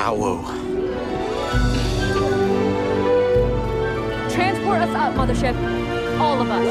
Ow. Transport us up, Mothership. All of us.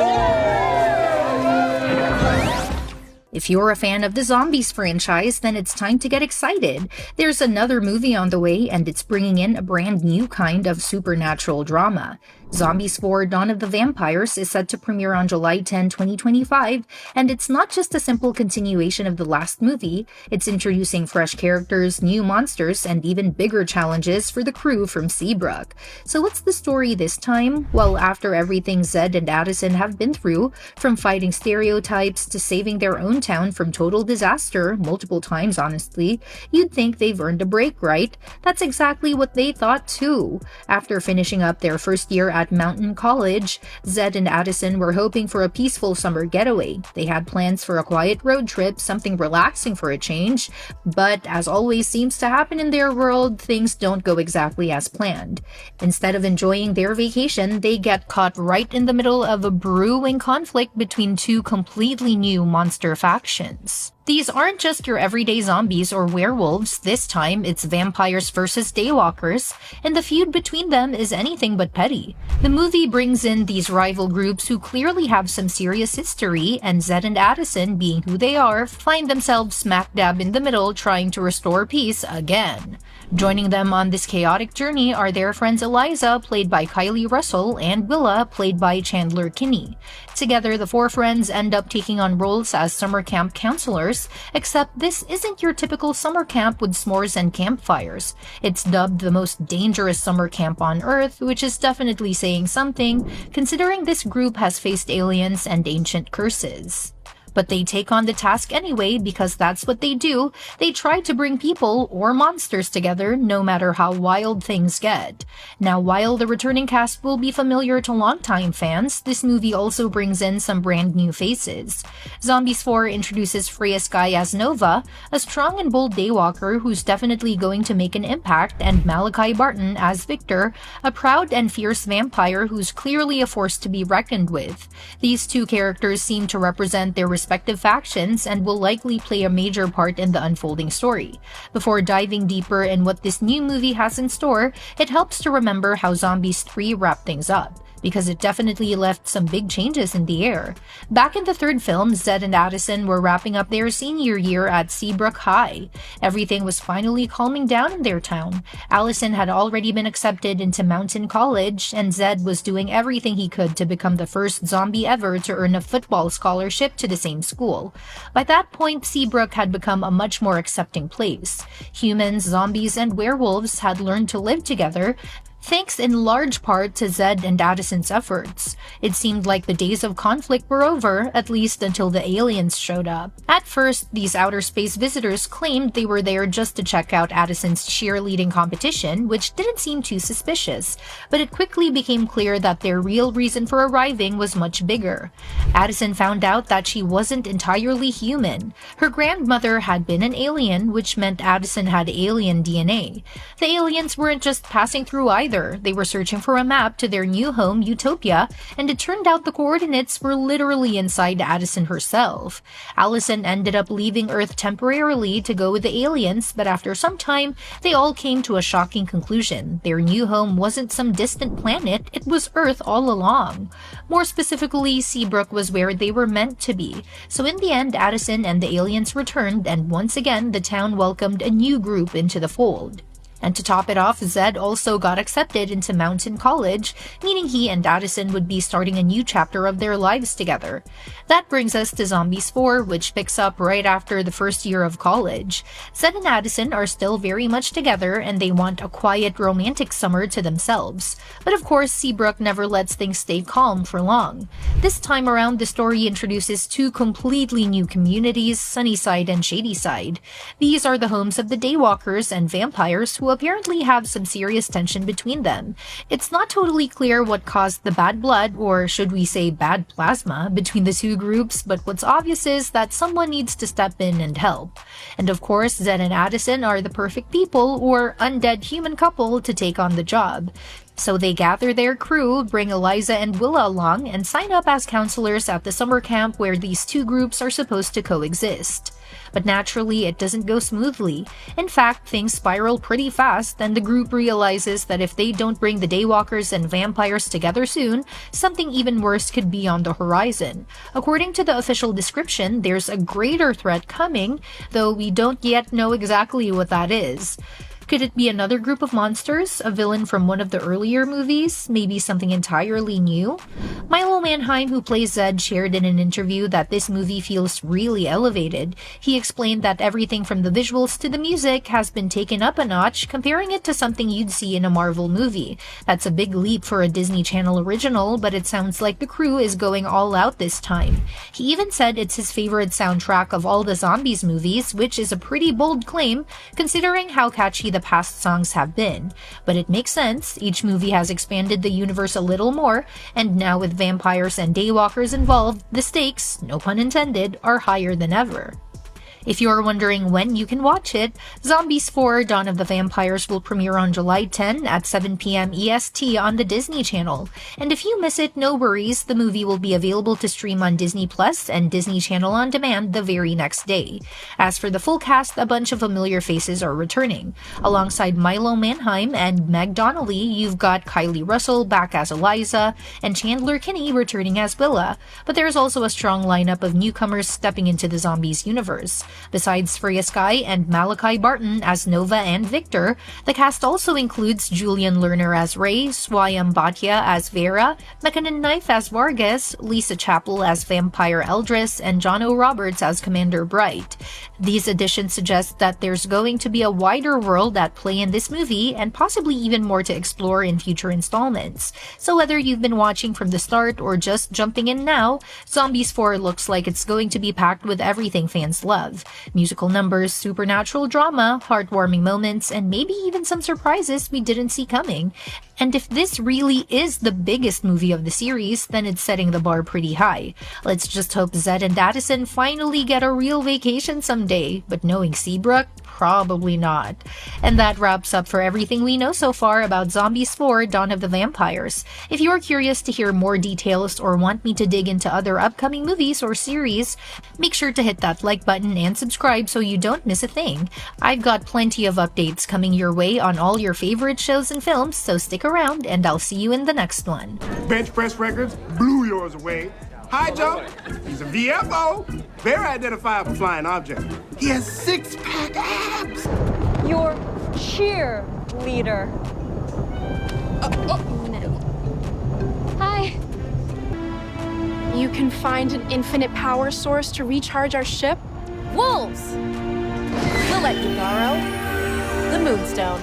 If you're a fan of the Zombies franchise, then it's time to get excited. There's another movie on the way, and it's bringing in a brand new kind of supernatural drama. Zombies 4: Dawn of the Vampires is set to premiere on July 10, 2025, and it's not just a simple continuation of the last movie, it's introducing fresh characters, new monsters, and even bigger challenges for the crew from Seabrook. So what's the story this time? Well, after everything Zed and Addison have been through, from fighting stereotypes to saving their own town from total disaster, multiple times honestly, you'd think they've earned a break, right? That's exactly what they thought too. After finishing up their first year at Mountain College, Zed and Addison were hoping for a peaceful summer getaway. They had plans for a quiet road trip, something relaxing for a change, but as always seems to happen in their world, things don't go exactly as planned. Instead of enjoying their vacation, they get caught right in the middle of a brewing conflict between two completely new monster factions. These aren't just your everyday zombies or werewolves, this time it's vampires versus daywalkers, and the feud between them is anything but petty. The movie brings in these rival groups who clearly have some serious history, and Zed and Addison, being who they are, find themselves smack dab in the middle trying to restore peace again. Joining them on this chaotic journey are their friends Eliza, played by Kylie Russell, and Willa, played by Chandler Kinney. Together, the four friends end up taking on roles as summer camp counselors, except this isn't your typical summer camp with s'mores and campfires. It's dubbed the most dangerous summer camp on Earth, which is definitely saying something, considering this group has faced aliens and ancient curses. But they take on the task anyway because that's what they do. They try to bring people or monsters together no matter how wild things get. Now, while the returning cast will be familiar to longtime fans, this movie also brings in some brand new faces. Zombies 4 introduces Freya Skye as Nova, a strong and bold daywalker who's definitely going to make an impact, and Malachi Barton as Victor, a proud and fierce vampire who's clearly a force to be reckoned with. These two characters seem to represent their respective factions and will likely play a major part in the unfolding story. Before diving deeper in what this new movie has in store, it helps to remember how Zombies 3 wrapped things up, because it definitely left some big changes in the air. Back in the third film, Zed and Addison were wrapping up their senior year at Seabrook High. Everything was finally calming down in their town. Allison had already been accepted into Mountain College, and Zed was doing everything he could to become the first zombie ever to earn a football scholarship to the same school. By that point, Seabrook had become a much more accepting place. Humans, zombies, and werewolves had learned to live together, thanks in large part to Zed and Addison's efforts. It seemed like the days of conflict were over, at least until the aliens showed up. At first, these outer space visitors claimed they were there just to check out Addison's cheerleading competition, which didn't seem too suspicious, but it quickly became clear that their real reason for arriving was much bigger. Addison found out that she wasn't entirely human. Her grandmother had been an alien, which meant Addison had alien DNA. The aliens weren't just passing through either. They were searching for a map to their new home, Utopia, and it turned out the coordinates were literally inside Addison herself. Allison ended up leaving Earth temporarily to go with the aliens, but after some time, they all came to a shocking conclusion. Their new home wasn't some distant planet, it was Earth all along. More specifically, Seabrook was where they were meant to be. So in the end, Addison and the aliens returned, and once again, the town welcomed a new group into the fold. And to top it off, Zed also got accepted into Mountain College, meaning he and Addison would be starting a new chapter of their lives together. That brings us to Zombies 4, which picks up right after the first year of college. Zed and Addison are still very much together, and they want a quiet, romantic summer to themselves. But of course, Seabrook never lets things stay calm for long. This time around, the story introduces two completely new communities, Sunnyside and Shadyside. These are the homes of the Daywalkers and vampires who apparently have some serious tension between them. It's not totally clear what caused the bad blood, or should we say bad plasma, between the two groups, but what's obvious is that someone needs to step in and help. And of course, Zed and Addison are the perfect people, or undead human couple, to take on the job. So they gather their crew, bring Eliza and Willa along, and sign up as counselors at the summer camp where these two groups are supposed to coexist. But naturally, it doesn't go smoothly. In fact, things spiral pretty fast, and the group realizes that if they don't bring the Daywalkers and vampires together soon, something even worse could be on the horizon. According to the official description, there's a greater threat coming, though we don't yet know exactly what that is. Could it be another group of monsters? A villain from one of the earlier movies? Maybe something entirely new? Milo Manheim, who plays Zed, shared in an interview that this movie feels really elevated. He explained that everything from the visuals to the music has been taken up a notch, comparing it to something you'd see in a Marvel movie. That's a big leap for a Disney Channel original, but it sounds like the crew is going all out this time. He even said it's his favorite soundtrack of all the zombies movies, which is a pretty bold claim, considering how catchy the past songs have been. But it makes sense, each movie has expanded the universe a little more, and now with vampires and daywalkers involved, the stakes, no pun intended, are higher than ever. If you're wondering when you can watch it, Zombies 4: Dawn of the Vampires will premiere on July 10 at 7 p.m. EST on the Disney Channel. And if you miss it, no worries, the movie will be available to stream on Disney Plus and Disney Channel on demand the very next day. As for the full cast, a bunch of familiar faces are returning. Alongside Milo Manheim and Meg Donnelly, you've got Kylie Russell back as Eliza, and Chandler Kinney returning as Willa. But there's also a strong lineup of newcomers stepping into the Zombies universe. Besides Freya Skye and Malachi Barton as Nova and Victor, the cast also includes Julian Lerner as Ray, Swayam Bhatia as Vera, McKinnon Knife as Vargas, Lisa Chappell as Vampire Eldris, and John O. Roberts as Commander Bright. These additions suggest that there's going to be a wider world at play in this movie, and possibly even more to explore in future installments. So whether you've been watching from the start or just jumping in now, Zombies 4 looks like it's going to be packed with everything fans love. Musical numbers, supernatural drama, heartwarming moments, and maybe even some surprises we didn't see coming. And if this really is the biggest movie of the series, then it's setting the bar pretty high. Let's just hope Zed and Addison finally get a real vacation someday, but knowing Seabrook, probably not. And that wraps up for everything we know so far about Zombies 4: Dawn of the Vampires. If you're curious to hear more details or want me to dig into other upcoming movies or series, make sure to hit that like button and subscribe so you don't miss a thing. I've got plenty of updates coming your way on all your favorite shows and films, so stick around and I'll see you in the next one. Bench press records blew yours away. High jump, he's a VFO. Very identifiable flying object. He has six-pack abs. Your cheerleader. Hi. You can find an infinite power source to recharge our ship? Wolves. We'll let you borrow the moonstone.